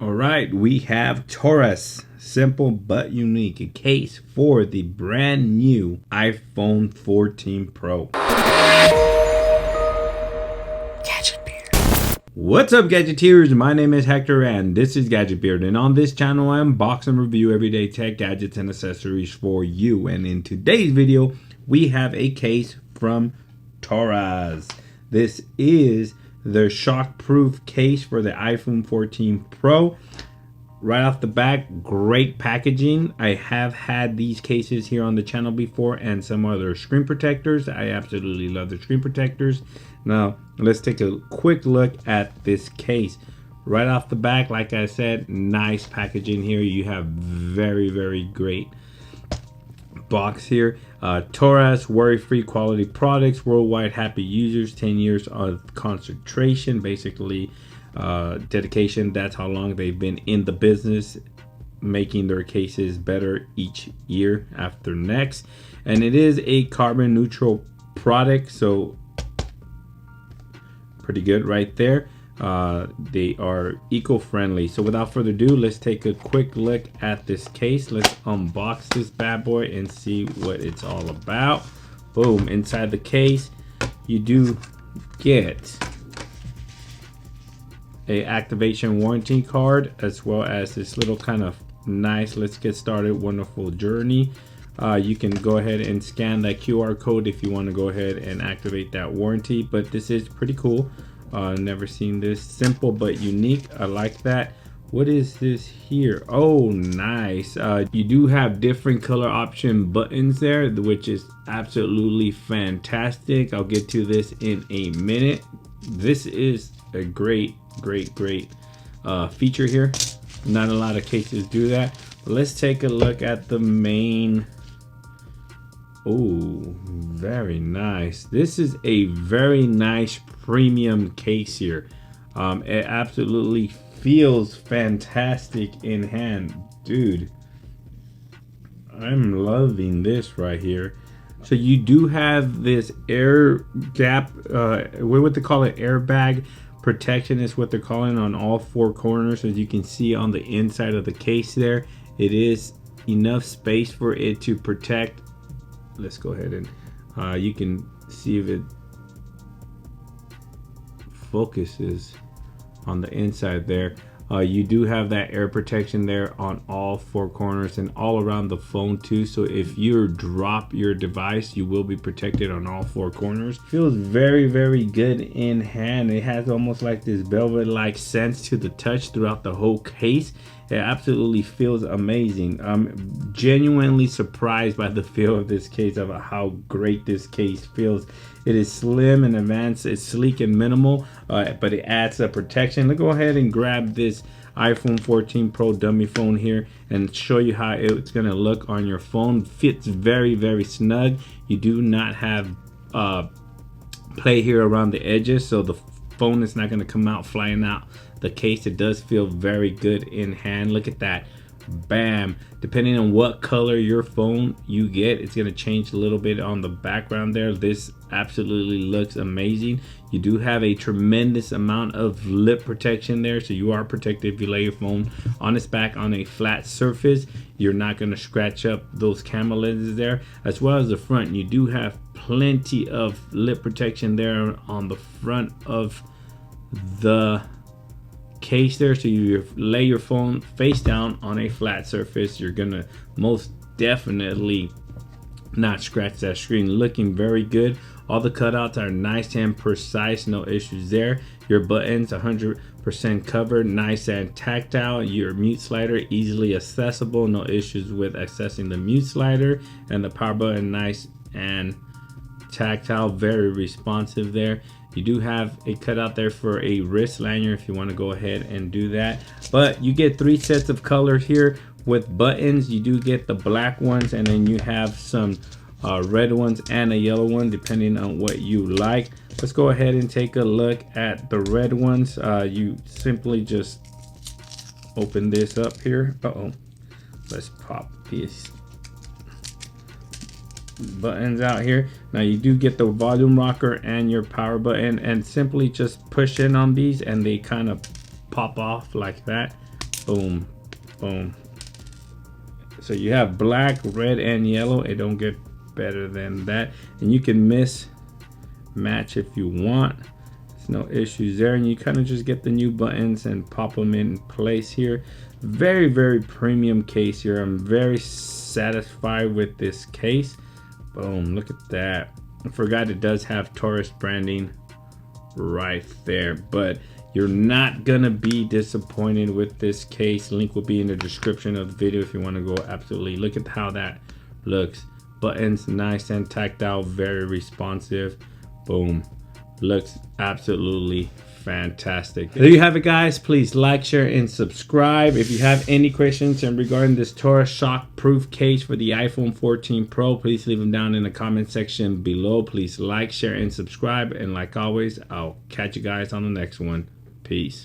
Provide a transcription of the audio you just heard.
All right, we have Torras, simple but unique, a case for the brand new iPhone 14 Pro. Gadget Beard. What's up, Gadgeteers? My name is Hector and this is Gadget Beard, and on this channel I unbox and review everyday tech gadgets and accessories for you. And in today's video, we have a case from Torras. This is the shockproof case for the iPhone 14 Pro. Right off the bat, great packaging. I have had these cases here on the channel before and some other screen protectors. I absolutely love the screen protectors. Now let's take a quick look at this case. Right off the back, like I said, nice packaging here. You have very great box here. Torras, worry-free quality products, worldwide happy users, 10 years of concentration, basically dedication. That's how long they've been in the business, making their cases better each year after next. And it is a carbon neutral product, so pretty good right there. They are eco-friendly. So without further ado, let's take a quick look at this case. Let's unbox this bad boy and see what it's all about. Boom. Inside the case you do get a activation warranty card, as well as this little kind of nice let's get started wonderful journey. You can go ahead and scan that QR code if you want to go ahead and activate that warranty, but this is pretty cool. Never seen this. Simple but unique. I like that. What is this here? Oh, nice. You do have different color option buttons there, which is absolutely fantastic. I'll get to this in a minute. This is a great feature here. Not a lot of cases do that. Let's take a look at the main. Oh, very nice. This is a very nice premium case here. It absolutely feels fantastic in hand, dude. I'm loving this right here. So you do have this air gap, what they call it, airbag protection is what they're calling, on all four corners. As you can see on the inside of the case there, it is enough space for it to protect. Let's go ahead and you can see if it focuses on the inside there. You do have that air protection there on all four corners and all around the phone too. So if you drop your device, you will be protected on all four corners. Feels very good in hand. It has almost like this velvet-like sense to the touch throughout the whole case. It absolutely feels amazing. I'm genuinely surprised by the feel of this case, of how great this case feels. It is slim and advanced, it's sleek and minimal, but it adds a protection. Let's go ahead and grab this iPhone 14 Pro dummy phone here and show you how it's gonna look on your phone. Fits very snug. You do not have play here around the edges, so the phone is not gonna come out flying out the case. It does feel very good in hand. Look at that. Bam. Depending on what color your phone you get, it's going to change a little bit on the background there. This absolutely looks amazing. You do have a tremendous amount of lip protection there, so you are protected. If you lay your phone on its back on a flat surface, you're not going to scratch up those camera lenses there. As well as the front, you do have plenty of lip protection there on the front of the case there. So you lay your phone face down on a flat surface, you're gonna most definitely not scratch that screen. Looking very good. All the cutouts are nice and precise, no issues there. Your buttons 100% covered, nice and tactile. Your mute slider easily accessible, no issues with accessing the mute slider. And the power button nice and tactile, very responsive there. You do have a cutout there for a wrist lanyard if you want to go ahead and do that. But you get 3 sets of colors here with buttons. You do get the black ones, and then you have some red ones and a yellow one depending on what you like. Let's go ahead and take a look at the red ones. You simply just open this up here. Let's pop these buttons out here. Now you do get the volume rocker and your power button, and simply just push in on these and they kind of pop off like that. Boom, boom. So you have black, red, and yellow. It don't get better than that. And you can match if you want. There's no issues there. And you kind of just get the new buttons and pop them in place here. Very, very premium case here. I'm very satisfied with this case. Boom, look at that. I forgot it does have TORRS branding right there, but you're not gonna be disappointed with this case. Link will be in the description of the video if you want to go. Absolutely, look at how that looks. Buttons nice and tactile, very responsive. Boom, looks absolutely fantastic. There you have it, guys. Please like, share, and subscribe. If you have any questions regarding this Torras Shockproof case for the iPhone 14 Pro, please leave them down in the comment section below. Please like, share, and subscribe. And like always, I'll catch you guys on the next one. Peace.